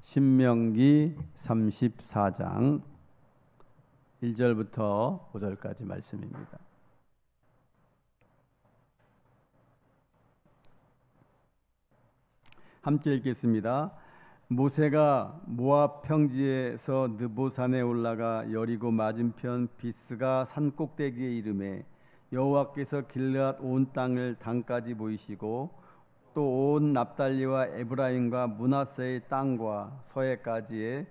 신명기 34장 1절부터 5절까지 말씀입니다. 함께 읽겠습니다. 모세가 모압 평지에서 느보산에 올라가 여리고 맞은편 비스가 산꼭대기에 이르매 여호와께서 길르앗 온 땅을 단까지 보이시고 또 온 납달리와 에브라임과 므낫세의 땅과 서해까지의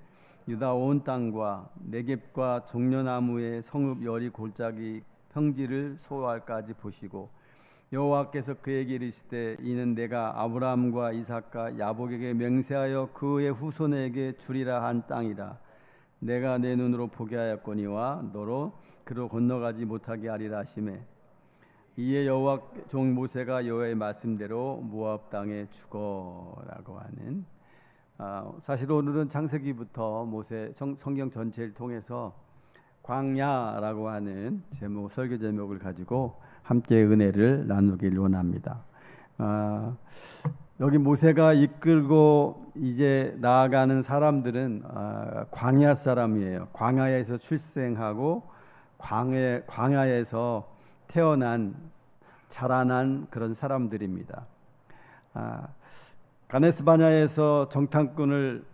유다 온 땅과 네겝과 종려나무의 성읍 여리 골짜기 평지를 소알까지 보시고 여호와께서 그에게 이르시되 이는 내가 아브라함과 이삭과 야복에게 맹세하여 그의 후손에게 주리라 한 땅이라. 내가 내 눈으로 보게 하였거니와 너로 그로 건너가지 못하게 하리라 하시매 이에 여호와 종 모세가 여호와의 말씀대로 모압 땅에 죽어라고 하는 사실 오늘은 창세기부터 모세 성경 전체를 통해서 광야라고 하는 제목 설교 제목을 가지고 함께 은혜를 나누길 원합니다. 여기 모세가 이끌고 이제 나아가는 사람들은 광야 사람이에요. 광야에서 출생하고 광야에서 태어난 자라난 그런 사람들입니다. 가데스 바네아에서 정탐꾼을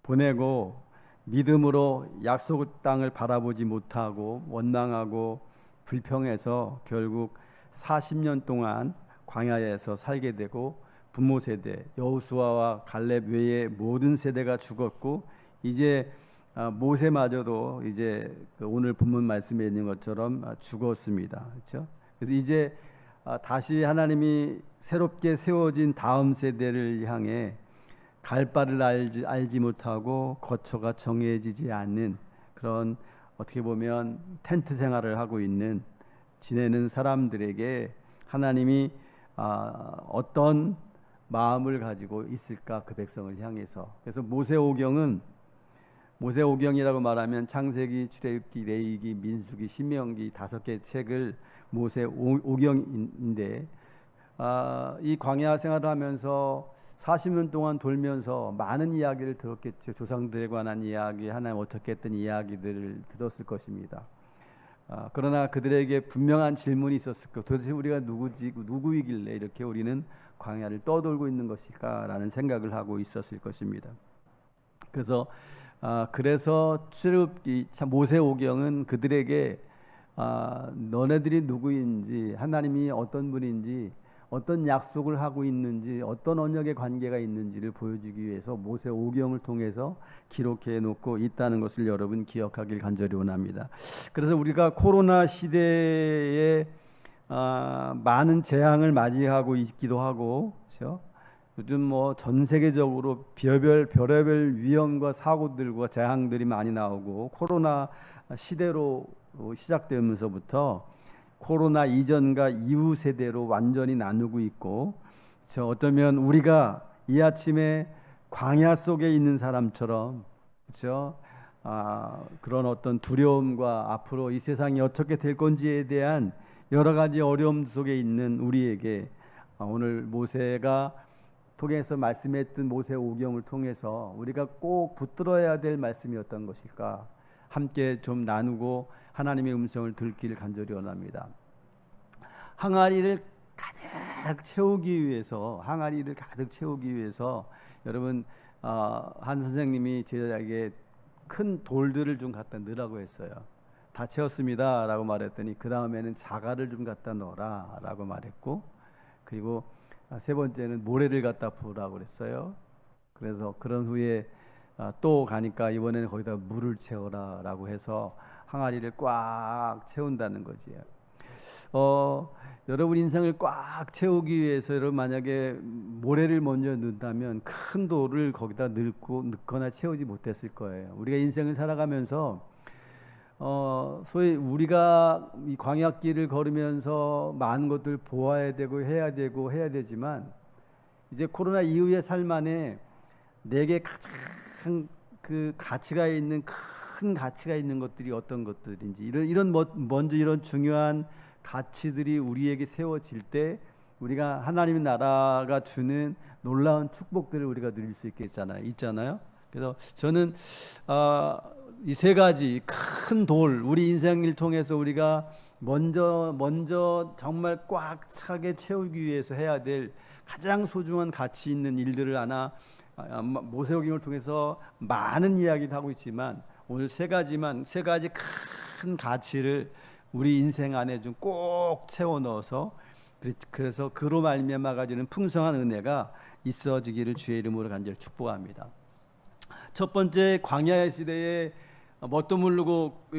보내고 믿음으로 약속 땅을 바라보지 못하고 원망하고 불평해서 결국 40년 동안 광야에서 살게 되고 부모 세대 여호수아와 갈렙 외에 모든 세대가 죽었고 이제 모세마저도 이제 오늘 본문 말씀에 있는 것처럼 죽었습니다. 그렇죠? 그래서 이제 다시 하나님이 새롭게 세워진 다음 세대를 향해 갈 바를 알지 못하고 거처가 정해지지 않는 그런 어떻게 보면 텐트 생활을 하고 있는 지내는 사람들에게 하나님이 어떤 마음을 가지고 있을까 그 백성을 향해서. 그래서 모세오경이라고 말하면 창세기, 출애굽기, 레위기, 민수기, 신명기 5개 책을 모세오경인데 이 광야 생활을 하면서 40년 동안 돌면서 많은 이야기를 들었겠죠. 조상들에 관한 이야기, 하나님 어떻게 했던 이야기들을 들었을 것입니다. 그러나 그들에게 분명한 질문이 있었을 거예요. 도대체 우리가 누구이길래 이렇게 우리는 광야를 떠돌고 있는 것일까라는 생각을 하고 있었을 것입니다. 그래서 출애굽기 모세오경은 그들에게 너네들이 누구인지 하나님이 어떤 분인지 어떤 약속을 하고 있는지 어떤 언약의 관계가 있는지를 보여주기 위해서 모세오경을 통해서 기록해 놓고 있다는 것을 여러분 기억하길 간절히 원합니다. 그래서 우리가 코로나 시대에 많은 재앙을 맞이하고 있기도 하고 그렇죠? 요즘 전 세계적으로 별의별 위험과 사고들과 재앙들이 많이 나오고 코로나 시대로 시작되면서부터 코로나 이전과 이후 세대로 완전히 나누고 있고 어쩌면 우리가 이 아침에 광야 속에 있는 사람처럼 그렇죠? 그런 어떤 두려움과 앞으로 이 세상이 어떻게 될 건지에 대한 여러 가지 어려움 속에 있는 우리에게 오늘 모세가 통해서 말씀했던 모세오경을 통해서 우리가 꼭 붙들어야 될 말씀이 어떤 것일까 함께 좀 나누고 하나님의 음성을 듣기를 간절히 원합니다. 항아리를 가득 채우기 위해서 여러분 한 선생님이 제자에게 큰 돌들을 좀 갖다 넣으라고 했어요. 다 채웠습니다 라고 말했더니 그 다음에는 자갈을 좀 갖다 넣어라 라고 말했고 그리고 세 번째는 모래를 갖다 부으라고 그랬어요. 그래서 그런 후에 또 가니까 이번에는 거기다 물을 채워라 라고 해서 항아리를 꽉 채운다는 거지요. 여러분 인생을 꽉 채우기 위해서 여러분 만약에 모래를 먼저 넣는다면 큰 돌을 거기다 넣거나 채우지 못했을 거예요. 우리가 인생을 살아가면서 소위 우리가 이 광야길을 걸으면서 많은 것들 보아야 되고 해야 되지만 이제 코로나 이후의 삶 안에 내게 가장 그 가치가 있는 큰 가치가 있는 것들이 어떤 것들인지 먼저 이런 중요한 가치들이 우리에게 세워질 때 우리가 하나님의 나라가 주는 놀라운 축복들을 우리가 누릴 수 있잖아요. 그래서 저는 이 세 가지 큰 돌, 우리 인생을 통해서 우리가 먼저 정말 꽉 차게 채우기 위해서 해야 될 가장 소중한 가치 있는 일들을 하나 모세오경을 통해서 많은 이야기를 하고 있지만 오늘 세 가지 큰 가치를 우리 인생 안에 좀 꼭 채워 넣어서 그래서 그로 말미암아 가지는 풍성한 은혜가 있어지기를 주의 이름으로 간절히 축복합니다. 첫 번째, 광야의 시대에 뭣도 모르고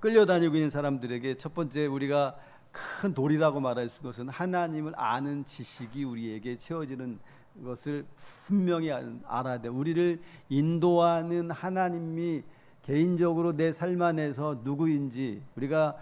끌려다니고 있는 사람들에게 첫 번째 우리가 큰 돌이라고 말할 수 있는 것은 하나님을 아는 지식이 우리에게 채워지는 것을 분명히 알아야 돼. 우리를 인도하는 하나님이 개인적으로 내 삶 안에서 누구인지 우리가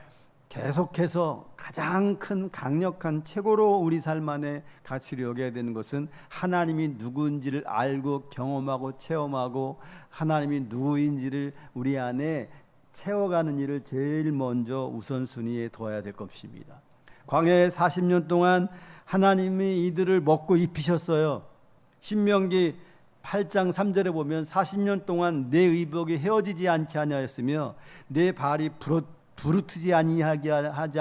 계속해서 가장 큰 강력한 최고로 우리 삶 안에 가치를 여겨야 되는 것은 하나님이 누구인지를 알고 경험하고 체험하고 하나님이 누구인지를 우리 안에 채워가는 일을 제일 먼저 우선순위에 둬야 될 것입니다. 광야에 40년 동안 하나님이 이들을 먹고 입히셨어요. 신명기 8장 3절에 보면 40년 동안 내 의복이 헤어지지 않게 하였으며 내 발이 부르트지 아니하게 하지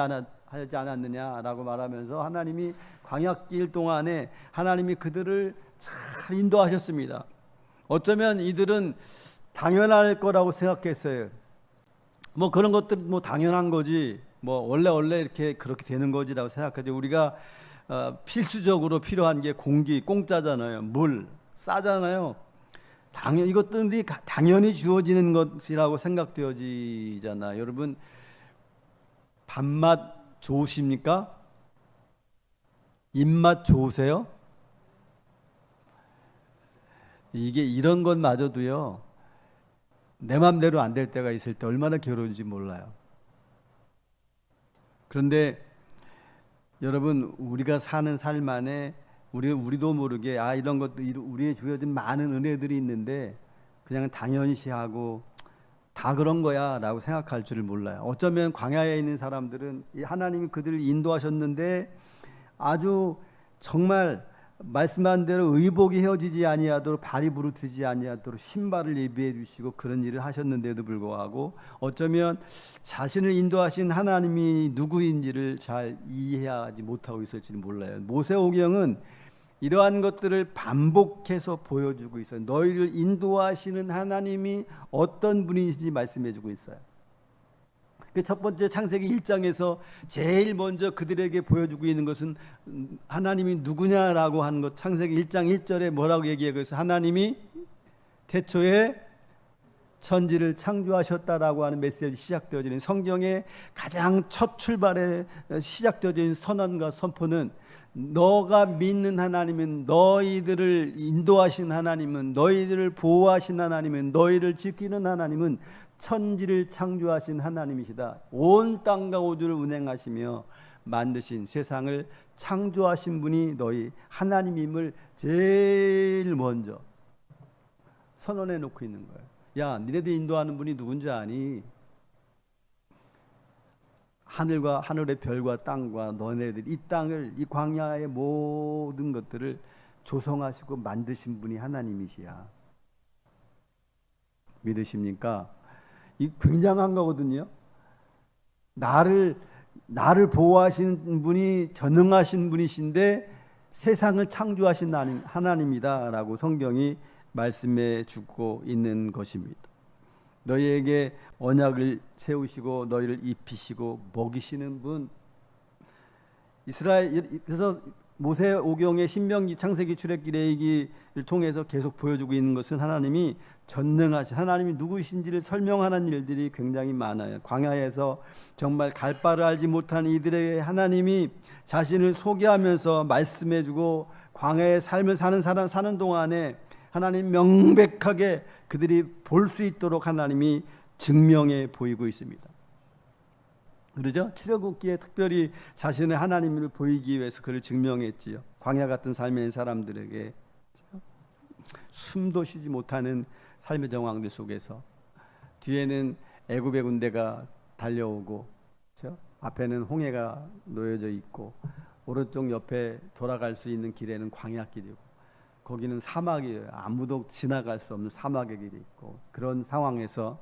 않았느냐라고 말하면서 하나님이 광야길 동안에 하나님이 그들을 잘 인도하셨습니다. 어쩌면 이들은 당연할 거라고 생각했어요. 뭐 그런 것들 뭐 당연한 거지, 뭐 원래 이렇게 그렇게 되는 거지라고 생각하죠. 우리가 필수적으로 필요한 게 공기, 공짜잖아요. 물 싸잖아요. 이것들이 당연히 주어지는 것이라고 생각되어지잖아요. 여러분, 밥맛 좋으십니까? 입맛 좋으세요? 이게 이런 것마저도요, 내 맘대로 안 될 때가 있을 때 얼마나 괴로운지 몰라요. 그런데 여러분, 우리가 사는 삶 안에 우리도 모르게 이런 것들, 우리에 주어진 많은 은혜들이 있는데 그냥 당연시하고 다 그런 거야 라고 생각할 줄을 몰라요. 어쩌면 광야에 있는 사람들은 하나님이 그들을 인도하셨는데 아주 정말 말씀한 대로 의복이 헤어지지 아니하도록 발이 부르트지 아니하도록 신발을 예비해 주시고 그런 일을 하셨는데도 불구하고 어쩌면 자신을 인도하신 하나님이 누구인지를 잘 이해하지 못하고 있을지는 몰라요. 모세오경은 이러한 것들을 반복해서 보여주고 있어요. 너희를 인도하시는 하나님이 어떤 분이신지 말씀해주고 있어요. 첫 번째 창세기 1장에서 제일 먼저 그들에게 보여주고 있는 것은 하나님이 누구냐라고 하는 것. 창세기 1장 1절에 뭐라고 얘기하고 있어요? 하나님이 태초에 천지를 창조하셨다라고 하는 메시지 시작되어지는 성경의 가장 첫 출발에 시작되어지는 선언과 선포는 너가 믿는 하나님은, 너희들을 인도하신 하나님은, 너희들을 보호하신 하나님은, 너희를 지키는 하나님은 천지를 창조하신 하나님이시다. 온 땅과 우주를 운행하시며 만드신 세상을 창조하신 분이 너희 하나님임을 제일 먼저 선언해 놓고 있는 거예요. 야, 니네들 인도하는 분이 누군지 아니? 하늘과 하늘의 별과 땅과 너네들, 이 땅을, 이 광야의 모든 것들을 조성하시고 만드신 분이 하나님이시야. 믿으십니까? 이 굉장한 거거든요. 나를 보호하신 분이 전능하신 분이신데 세상을 창조하신 하나님이다라고 성경이 말씀해 주고 있는 것입니다. 너희에게 언약을 세우시고 너희를 입히시고 먹이시는 분, 그래서 모세오경의 신명기, 창세기, 출애굽기, 레위기를 통해서 계속 보여주고 있는 것은 하나님이 전능하신, 하나님이 누구신지를 설명하는 일들이 굉장히 많아요. 광야에서 정말 갈 바를 알지 못한 이들에게 하나님이 자신을 소개하면서 말씀해주고 광야의 삶을 사는 동안에 하나님 명백하게 그들이 볼 수 있도록 하나님이 증명해 보이고 있습니다. 그러죠? 출애굽기에 특별히 자신의 하나님을 보이기 위해서 그를 증명했지요. 광야 같은 삶의 사람들에게 숨도 쉬지 못하는 삶의 정황들 속에서 뒤에는 애굽의 군대가 달려오고, 그렇죠? 앞에는 홍해가 놓여져 있고 오른쪽 옆에 돌아갈 수 있는 길에는 광야길이고 거기는 사막이에요. 아무도 지나갈 수 없는 사막의 길이 있고, 그런 상황에서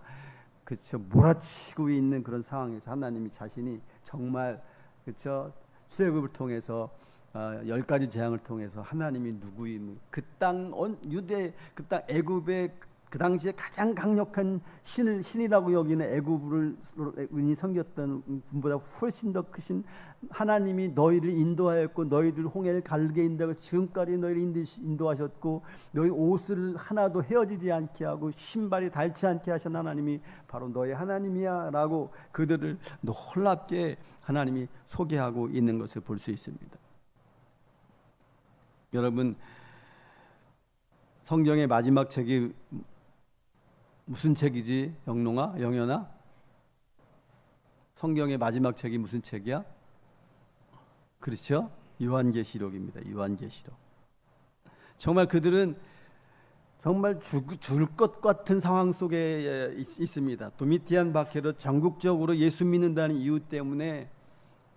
그쵸, 몰아치고 있는 그런 상황에서 하나님이 자신이 정말 그쵸, 출애굽을 통해서 10가지 재앙을 통해서 하나님이 누구임, 그 땅 유대 그 땅 애굽의 그 당시에 가장 강력한 신이라고 여기는 애굽을 은이 섬겼던 분보다 훨씬 더 크신 하나님이 너희를 인도하였고, 너희들 홍해를 갈게 인도하고, 지금까지 너희를 인도하셨고, 너희 옷을 하나도 헤어지지 않게 하고 신발이 닳지 않게 하신 하나님이 바로 너희 하나님이야 라고 그들을 놀랍게 하나님이 소개하고 있는 것을 볼 수 있습니다. 여러분, 성경의 마지막 책이 무슨 책이지? 영연아? 성경의 마지막 책이 무슨 책이야? 그렇죠? 요한계시록입니다. 요한계시록. 정말 그들은 정말 죽을 것 같은 상황 속에 있습니다. 도미티안 박해로 전국적으로 예수 믿는다는 이유 때문에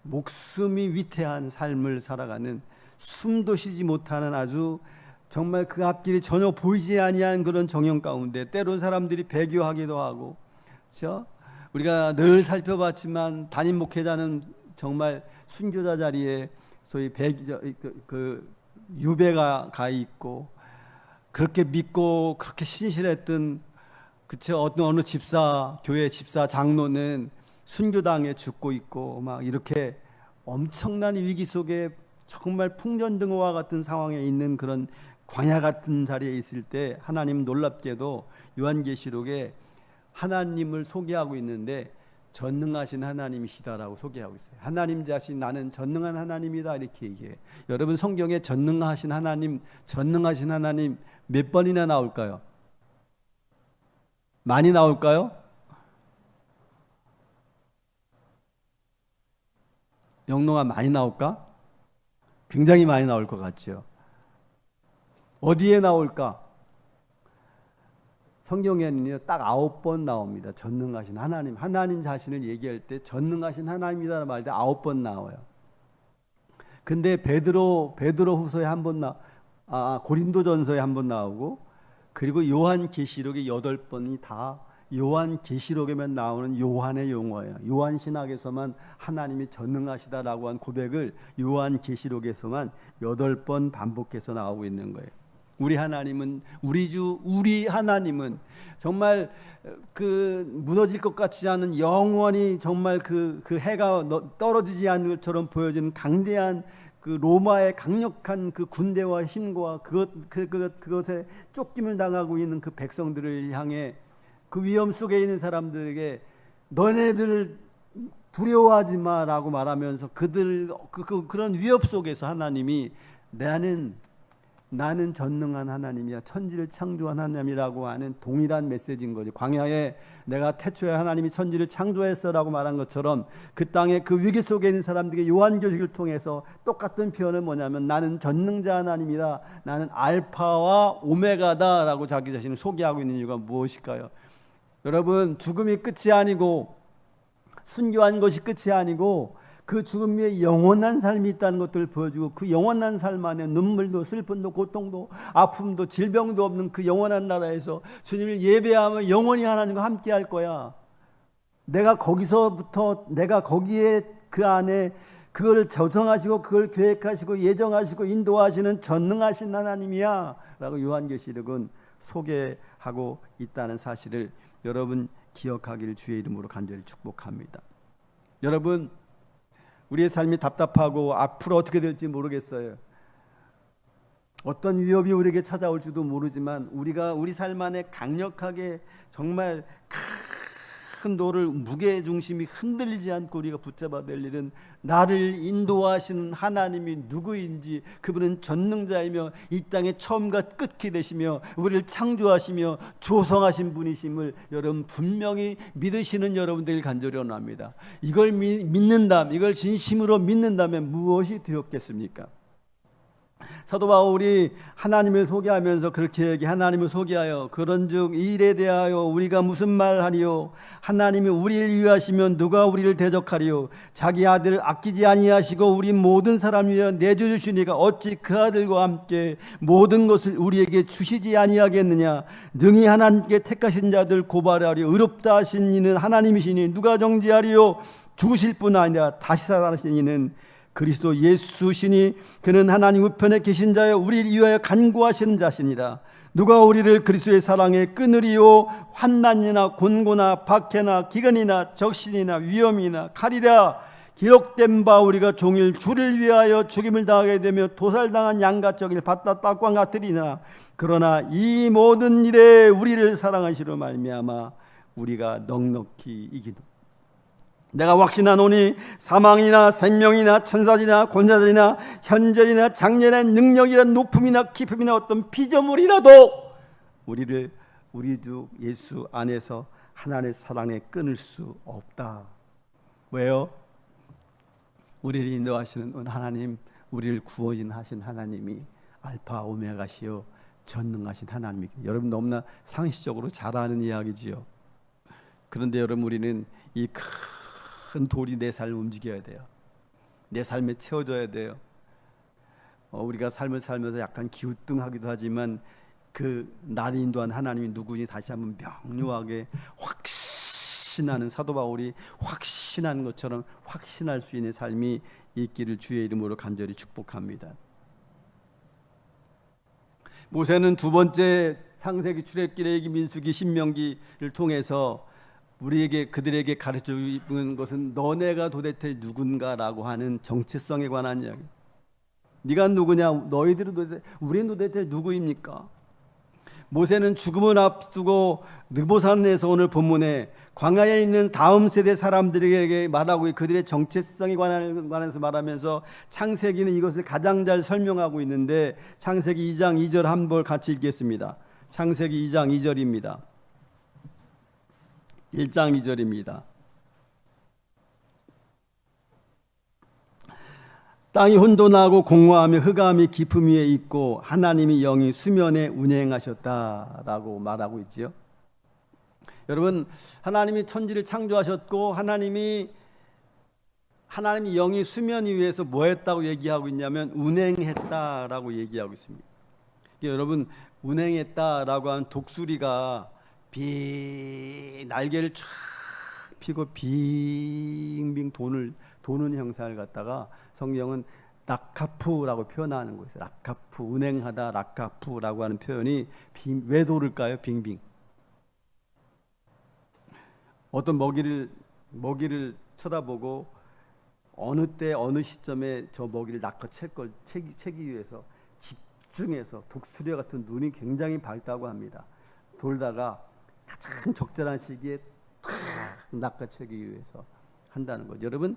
목숨이 위태한 삶을 살아가는, 숨도 쉬지 못하는, 아주 정말 그 앞길이 전혀 보이지 아니한 그런 정형 가운데 때론 사람들이 배교하기도 하고, 그렇죠? 우리가 늘 살펴봤지만 담임 목회자는 정말 순교자 자리에 소위 유배가 가 있고, 그렇게 믿고 그렇게 신실했던 그쵸, 어느 집사, 교회 집사 장로는 순교당해 죽고 있고, 막 이렇게 엄청난 위기 속에 정말 풍전등화와 같은 상황에 있는 그런 광야 같은 자리에 있을 때 하나님 놀랍게도 요한계시록에 하나님을 소개하고 있는데 전능하신 하나님이시다라고 소개하고 있어요. 하나님 자신, 나는 전능한 하나님이다 이렇게 얘기해요. 여러분, 성경에 전능하신 하나님 몇 번이나 나올까요? 많이 나올까요? 영롱아, 많이 나올까? 굉장히 많이 나올 것 같죠. 어디에 나올까? 성경에는요, 딱 9번 나옵니다. 전능하신 하나님 자신을 얘기할 때 전능하신 하나님이라는 말 때 9번 나와요. 근데 베드로후서에 한 번 고린도전서에 한 번 나오고, 그리고 요한계시록에 8번이 다 요한계시록에만 나오는 요한의 용어예요. 요한신학에서만 하나님이 전능하시다라고 한 고백을 요한계시록에서만 8번 반복해서 나오고 있는 거예요. 우리 하나님은, 우리 하나님은 정말 그 무너질 것 같지 않은, 영원히 정말 그 해가 떨어지지 않는 것처럼 보여지는 강대한 그 로마의 강력한 그 군대와 힘과 그것에 쫓김을 당하고 있는 그 백성들을 향해, 그 위험 속에 있는 사람들에게 너네들 두려워하지 마라고 말하면서 그런 위협 속에서 하나님이 나는 전능한 하나님이야, 천지를 창조한 하나님이라고 하는 동일한 메시지인 거죠. 광야에 내가 태초에 하나님이 천지를 창조했어라고 말한 것처럼 그 땅에 그 위기 속에 있는 사람들에게 요한계시록을 통해서 똑같은 표현은 뭐냐면, 나는 전능자 하나님이다, 나는 알파와 오메가다라고 자기 자신을 소개하고 있는 이유가 무엇일까요? 여러분, 죽음이 끝이 아니고 순교한 것이 끝이 아니고 그 죽음 위에 영원한 삶이 있다는 것들을 보여주고, 그 영원한 삶 안에 눈물도 슬픔도 고통도 아픔도 질병도 없는 그 영원한 나라에서 주님을 예배하며 영원히 하나님과 함께 할 거야. 내가 거기에 그 안에 그걸 조성하시고 그걸 계획하시고 예정하시고 인도하시는 전능하신 하나님이야 라고 요한계시록은 소개하고 있다는 사실을 여러분 기억하기를 주의 이름으로 간절히 축복합니다. 여러분, 우리의 삶이 답답하고 앞으로 어떻게 될지 모르겠어요. 어떤 위협이 우리에게 찾아올지도 모르지만, 우리 삶 안에 강력하게 정말 큰 돌을 무게중심이 흔들리지 않고 우리가 붙잡아 낼 일은, 나를 인도하시는 하나님이 누구인지, 그분은 전능자이며 이 땅의 처음과 끝이 되시며 우리를 창조하시며 조성하신 분이심을 여러분 분명히 믿으시는 여러분들 간절히 원합니다. 이걸 믿는다면, 이걸 진심으로 믿는다면 무엇이 두렵겠습니까? 사도 바울이 하나님을 소개하면서 그렇게 얘기, 하나님을 소개하여 그런즉 이 일에 대하여 우리가 무슨 말하리요? 하나님이 우리를 위하시면 누가 우리를 대적하리요? 자기 아들을 아끼지 아니하시고 우리 모든 사람 위에 내주시니까 어찌 그 아들과 함께 모든 것을 우리에게 주시지 아니하겠느냐? 능히 하나님께 택하신 자들 고발하리요. 의롭다 하신 이는 하나님이시니 누가 정죄하리요? 죽으실 뿐 아니라 다시 살아나신 이는 그리스도 예수시니 그는 하나님 우편에 계신 자여 우리를 위하여 간구하시는 자시니라. 누가 우리를 그리스도의 사랑에 끊으리요? 환난이나 곤고나 박해나 기근이나 적신이나 위험이나 칼이라. 기록된 바 우리가 종일 주를 위하여 죽임을 당하게 되며 도살당한 양같이 여길 받다 딱과 같으리나 그러나 이 모든 일에 우리를 사랑하시려 말미암아 우리가 넉넉히 이기노. 내가 확신하노니 사망이나 생명이나 천사들이나 권사들이나 현재이나 장래나 능력이나 높음이나 깊음이나 어떤 피조물이라도 우리를 우리 주 예수 안에서 하나님의 사랑에 끊을 수 없다. 왜요? 우리를 인도하시는 하나님, 우리를 구원하신 하나님이 알파 오메가시요 전능하신 하나님이. 여러분 너무나 상식적으로 잘 아는 이야기지요. 그런데 여러분 우리는 이 큰 돌이 내 삶을 움직여야 돼요. 내 삶에 채워져야 돼요. 우리가 삶을 살면서 약간 기우뚱하기도 하지만 그 나를 인도한 하나님이 누구니 다시 한번 명료하게 확신하는, 사도 바울이 확신한 것처럼 확신할 수 있는 삶이 있기를 주의 이름으로 간절히 축복합니다. 모세는 두 번째 창세기, 출애굽기, 레위기, 민수기, 신명기를 통해서 그들에게 가르쳐 준 것은 너네가 도대체 누군가라고 하는 정체성에 관한 이야기. 네가 누구냐? 너희들은 도대체, 우리는 도대체 누구입니까? 모세는 죽음을 앞두고 느보산에서 오늘 본문에 광야에 있는 다음 세대 사람들에게 말하고 그들의 정체성에 관해서 말하면서 창세기는 이것을 가장 잘 설명하고 있는데 창세기 2장 2절 한번 같이 읽겠습니다. 창세기 2장 2절입니다. 1장 2절입니다. 땅이 혼돈하고 공허하며 흑암이 깊음 위에 있고 하나님이 영이 수면에 운행하셨다라고 말하고 있지요. 여러분, 하나님이 천지를 창조하셨고 하나님이 영이 수면 위에서 뭐 했다고 얘기하고 있냐면 운행했다라고 얘기하고 있습니다. 여러분, 운행했다라고 하는 독수리가 날개를 쫙 펴고 빙빙 도는 형상을 갖다가 성경은 라카프라고 표현하는 거예요. 라카프, 운행하다, 라카프라고 하는 표현이 왜 돌을까요? 빙빙. 어떤 먹이를 쳐다보고 어느 때 어느 시점에 저 먹이를 채기 위해서 집중해서, 독수리와 같은 눈이 굉장히 밝다고 합니다. 돌다가 가장 적절한 시기에 탁 낚아채기 위해서 한다는 거죠. 여러분,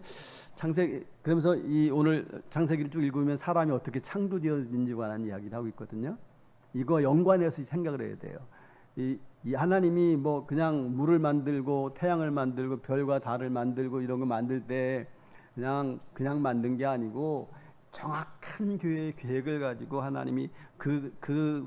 그러면서 오늘 창세기를 쭉 읽으면 사람이 어떻게 창조되었는지 관한 이야기를 하고 있거든요. 이거 연관해서 생각을 해야 돼요. 이 하나님이 뭐 그냥 물을 만들고 태양을 만들고 별과 달을 만들고 이런 거 만들 때 그냥 만든 게 아니고 정확한 계획을 가지고 하나님이 그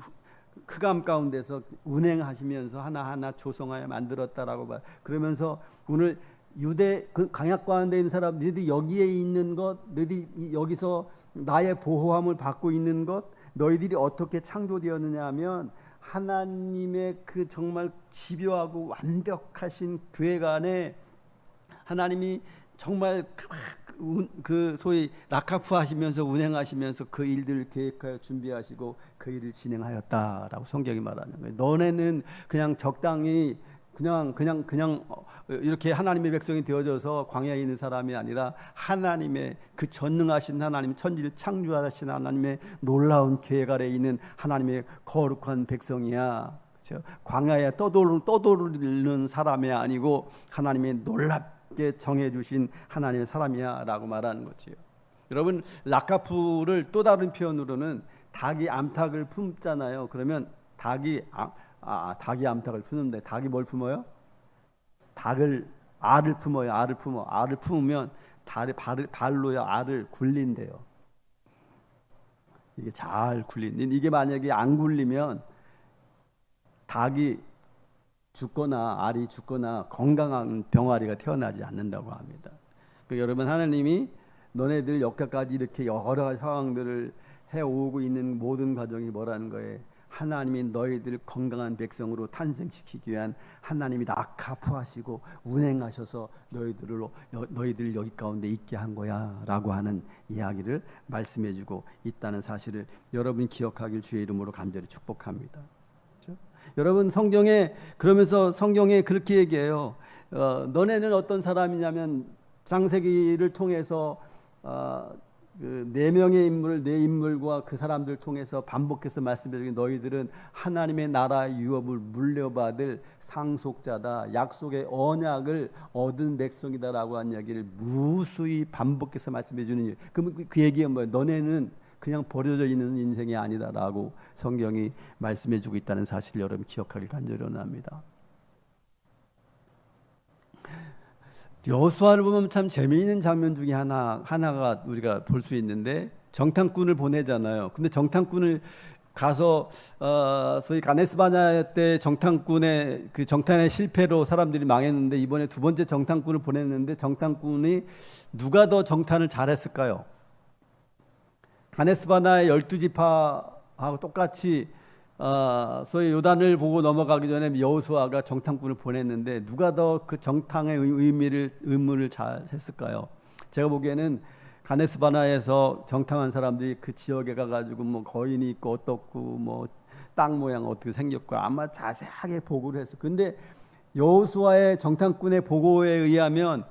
흑암 가운데서 운행하시면서 하나하나 조성하여 만들었다라고 봐. 그러면서 오늘 유대 그 광야 가운데 있는 사람, 너희들이 여기에 있는 것, 너희들이 여기서 나의 보호함을 받고 있는 것, 너희들이 어떻게 창조되었느냐 하면 하나님의 그 정말 집요하고 완벽하신 계획 안에 하나님이 정말 그 소위 라카프 하시면서 운행하시면서 그 일들을 계획하여 준비하시고 그 일을 진행하였다라고 성경이 말하는 거예요. 너네는 그냥 적당히 그냥 이렇게 하나님의 백성이 되어져서 광야에 있는 사람이 아니라 하나님의 그 전능하신 하나님, 천지를 창조하신 하나님의 놀라운 계획 아래에 있는 하나님의 거룩한 백성이야. 그렇죠? 광야에 떠도르는 사람이 아니고 하나님의 놀랍게 정해주신 하나님의 사람이야 라고 말하는 거지요. 여러분, 라카프를 또 다른 표현으로는 닭이 암탉을 품잖아요. 그러면 닭이 암탉을 품는데 닭이 뭘 품어요? 알을 품어요. 알을 품으면 발로요 알을 굴린대요. 이게 잘 굴린, 이게 만약에 안 굴리면 닭이 죽거나 알이 죽거나 건강한 병아리가 태어나지 않는다고 합니다. 여러분, 하나님이 너네들 여기까지 이렇게 여러 상황들을 해오고 있는 모든 과정이 뭐라는 거예요? 하나님이 너희들 건강한 백성으로 탄생시키기 위한 하나님이 낙하푸하시고 운행하셔서 너희들 여기 가운데 있게 한 거야 라고 하는 이야기를 말씀해주고 있다는 사실을 여러분 기억하길 주의 이름으로 간절히 축복합니다. 그렇죠? 여러분, 그러면서 성경에 그렇게 얘기해요. 너네는 어떤 사람이냐면 창세기를 통해서 그 네 명의 인물, 네 인물과 그 사람들 통해서 반복해서 말씀드린 너희들은 하나님의 나라 유업을 물려받을 상속자다, 약속의 언약을 얻은 백성이다라고 한 이야기를 무수히 반복해서 말씀해 주는. 그럼 그 얘기가 뭐예요? 너네는 그냥 버려져 있는 인생이 아니다라고 성경이 말씀해 주고 있다는 사실을 여러분 기억하길 간절히 원합니다. 여호수아를 보면 참 재미있는 장면 중에 하나가 우리가 볼 수 있는데, 정탐꾼을 보내잖아요. 근데 정탐꾼을 가서 소위 가데스 바네아 때 정탐꾼의 그 정탐의 실패로 사람들이 망했는데, 이번에 두 번째 정탐꾼을 보냈는데 정탐꾼이 누가 더 정탐을 잘했을까요? 가데스 바네아의 12지파하고 똑같이 소위 요단을 보고 넘어가기 전에 여호수아가 정탐꾼을 보냈는데 누가 더 그 정탐의 의무를 잘 했을까요? 제가 보기에는 가데스 바네아에서 정탐한 사람들이 그 지역에 가가지고 뭐 거인이 있고 어떻고 뭐 땅 모양 어떻게 생겼고 아마 자세하게 보고를 했어요. 근데 여호수아의 정탐꾼의 보고에 의하면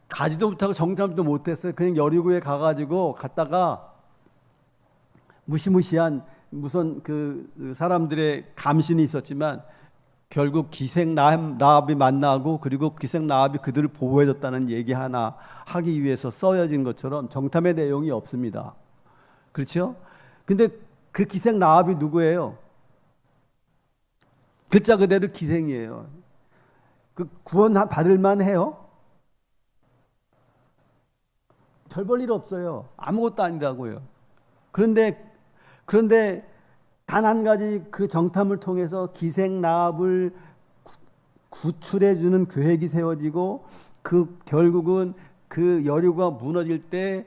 가지도 못하고 정탐도 못했어요. 그냥 여리고에 가가지고 갔다가 무시무시한 무슨 그 사람들의 감신이 있었지만 결국 기생 라합이 만나고, 그리고 기생 라합이 그들을 보호해줬다는 얘기 하나 하기 위해서 써여진 것처럼 정탐의 내용이 없습니다. 그렇죠? 근데 그 기생 라합이 누구예요? 글자 그대로 기생이에요. 그 구원 받을만 해요? 별 볼 일 없어요. 아무것도 아니라고요. 그런데 단 한 가지, 그 정탐을 통해서 기생 라합을 구출해 주는 계획이 세워지고, 그 결국은 그 여리고가 무너질 때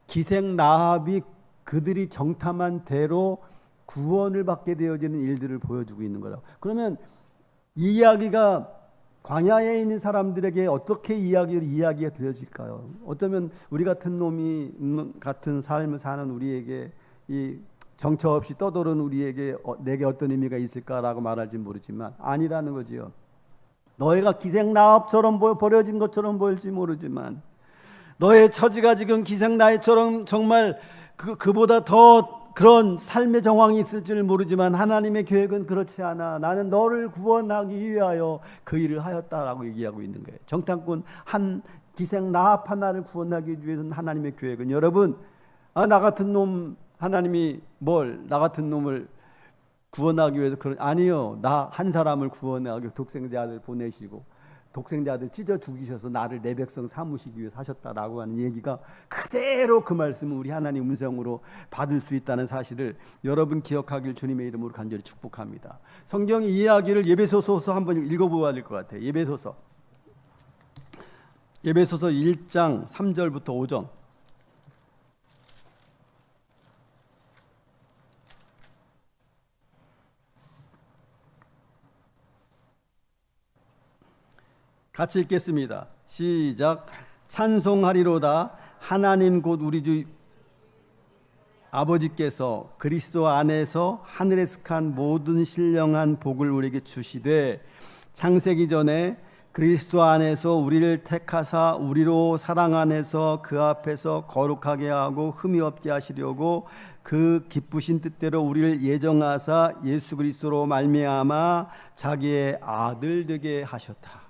기생 라합이 그들이 정탐한 대로 구원을 받게 되어지는 일들을 보여주고 있는 거라고. 그러면 이 이야기가 광야에 있는 사람들에게 어떻게 이야기가 들려질까요? 어쩌면 우리 같은 놈이 같은 삶을 사는 우리에게, 이 정처 없이 떠도는 우리에게 내게 어떤 의미가 있을까라고 말할지 모르지만 아니라는 거지요. 너희가 기생 라합처럼 버려진 것처럼 보일지 모르지만, 너의 처지가 지금 기생 라합처럼 정말 그보다 더 그런 삶의 정황이 있을 줄 모르지만 하나님의 계획은 그렇지 않아. 나는 너를 구원하기 위하여 그 일을 하였다라고 얘기하고 있는 거예요. 정탐꾼 한 기생 라합 하나를 구원하기 위해서는 하나님의 계획은, 여러분, 나 같은 놈, 하나님이 나 같은 놈을 구원하기 위해서 아니요, 나 한 사람을 구원하기 독생자들 보내시고 독생자들 찢어 죽이셔서 나를 내 백성 삼으시기 위해서 하셨다라고 하는 얘기가 그대로 그 말씀을 우리 하나님 음성으로 받을 수 있다는 사실을 여러분 기억하길 주님의 이름으로 간절히 축복합니다. 성경의 이야기를 예배소서 한번 읽어보아야 될 것 같아요. 예배소서 1장 3절부터 5절. 같이 읽겠습니다. 시작. 찬송하리로다. 하나님 곧 우리 주 아버지께서 그리스도 안에서 하늘에 속한 모든 신령한 복을 우리에게 주시되, 창세기 전에 그리스도 안에서 우리를 택하사 우리로 사랑 안에서 그 앞에서 거룩하게 하고 흠이 없게 하시려고 그 기쁘신 뜻대로 우리를 예정하사 예수 그리스도로 말미암아 자기의 아들 되게 하셨다.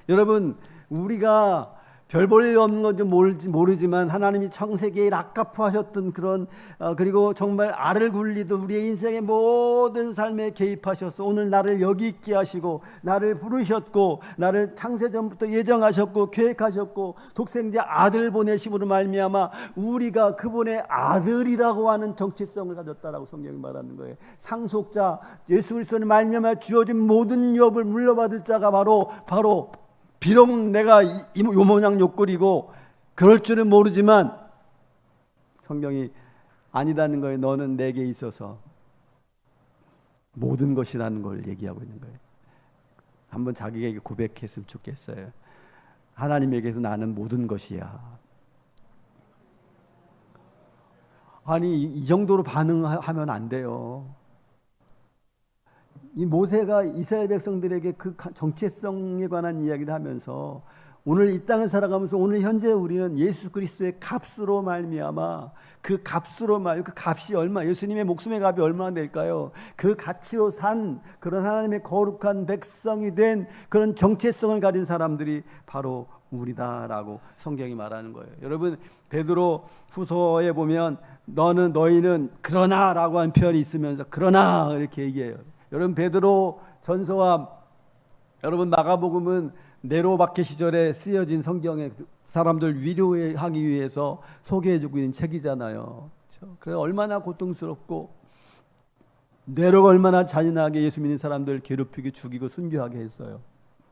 여러분, 우리가 별 볼 일 없는 건지 모르지만 하나님이 창세기에 락가프하셨던 그런 그리고 정말 알을 굴리듯 우리의 인생의 모든 삶에 개입하셔서 오늘 나를 여기 있게 하시고 나를 부르셨고 나를 창세전부터 예정하셨고 계획하셨고 독생자 아들 보내심으로 말미암아 우리가 그분의 아들이라고 하는 정체성을 가졌다라고 성경이 말하는 거예요. 상속자 예수 그리스도를 말미암아 주어진 모든 유업을 물려받을 자가 바로 비록 내가 요 모양 요 꼴이고 그럴 줄은 모르지만 성경이 아니라는 거예요. 너는 내게 있어서 모든 것이라는 걸 얘기하고 있는 거예요. 한번 자기에게 고백했으면 좋겠어요. 하나님에게서 나는 모든 것이야. 아니 이 정도로 반응하면 안 돼요. 이 모세가 이스라엘 백성들에게 그 정체성에 관한 이야기를 하면서 오늘 이 땅을 살아가면서 오늘 현재 우리는 예수 그리스도의 값으로 말미암아 그 값이 얼마, 예수님의 목숨의 값이 얼마나 될까요? 그 가치로 산 그런 하나님의 거룩한 백성이 된 그런 정체성을 가진 사람들이 바로 우리다라고 성경이 말하는 거예요. 여러분 베드로 후서에 보면 너희는 그러나라고 하는 표현이 있으면서 그러나 이렇게 얘기해요. 여러분 베드로 전서와 여러분 마가복음은 네로 박해 시절에 쓰여진 성경의 사람들 위로하기 위해서 소개해주고 있는 책이잖아요. 그렇죠? 그래서 얼마나 고통스럽고 네로가 얼마나 잔인하게 예수 믿는 사람들 괴롭히고 죽이고 순교하게 했어요.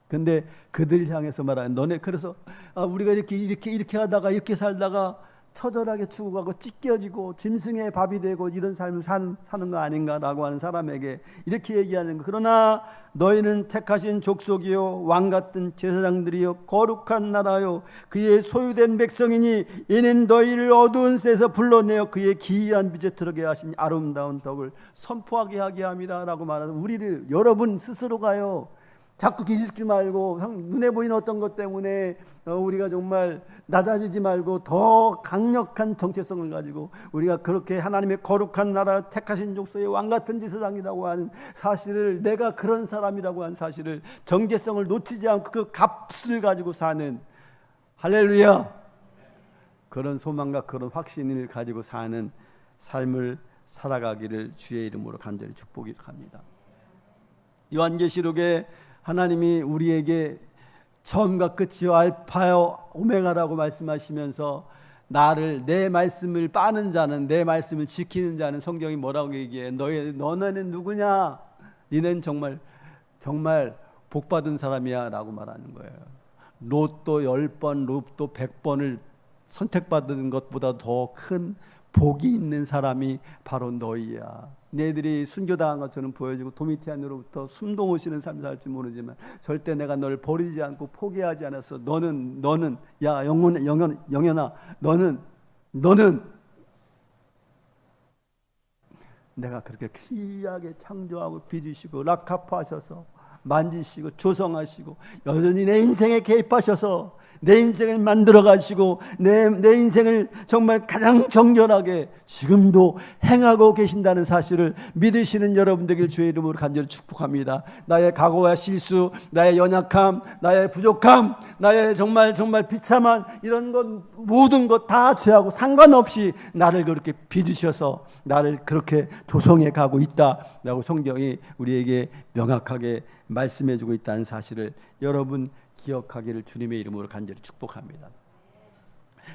근데 그들 향해서 말하는 너네 그래서 우리가 이렇게 하다가 이렇게 살다가 처절하게 죽어가고 찢겨지고 짐승의 밥이 되고 이런 삶을 사는 거 아닌가라고 하는 사람에게 이렇게 얘기하는 거. 그러나 너희는 택하신 족속이요 왕 같은 제사장들이요 거룩한 나라요 그의 소유된 백성이니 이는 너희를 어두운 새에서 불러내어 그의 기이한 빛에 들어게 하신 아름다운 덕을 선포하게 하게 합니다 라고 말하는 우리를 여러분 스스로가요 자꾸 기죽지 말고 눈에 보이는 어떤 것 때문에 우리가 정말 낮아지지 말고 더 강력한 정체성을 가지고 우리가 그렇게 하나님의 거룩한 나라 택하신 족속의 왕같은 제사장이라고 하는 사실을 내가 그런 사람이라고 하는 사실을 정체성을 놓치지 않고 그 값을 가지고 사는 할렐루야 그런 소망과 그런 확신을 가지고 사는 삶을 살아가기를 주의 이름으로 간절히 축복합니다. 요한계시록에 하나님이 우리에게 처음과 끝이요 알파요 오메가라고 말씀하시면서 내 말씀을 빠는 자는 내 말씀을 지키는 자는 성경이 뭐라고 얘기해? 너는 누구냐? 너는 정말 복받은 사람이야 라고 말하는 거예요. 로또 10번 로또 100번을 선택받은 것보다 더 큰 복이 있는 사람이 바로 너희야. 너희들이 순교당한 것처럼 보여지고 도미티안으로부터 숨도 못 쉬는 삶을 살지 모르지만 절대 내가 너를 버리지 않고 포기하지 않았어. 너는 야 영현아 너는 내가 그렇게 귀하게 창조하고 빚으시고 락카프하셔서 만지시고 조성하시고 여전히 내 인생에 개입하셔서 내 인생을 만들어 가시고 내 인생을 정말 가장 정결하게 지금도 행하고 계신다는 사실을 믿으시는 여러분들 주의 이름으로 간절히 축복합니다. 나의 과거와 실수, 나의 연약함, 나의 부족함, 나의 정말 비참한 이런 것 모든 것 다 죄하고 상관없이 나를 그렇게 빚으셔서 나를 그렇게 조성해 가고 있다라고 성경이 우리에게 명확하게 말씀해주고 있다는 사실을 여러분 기억하기를 주님의 이름으로 간절히 축복합니다.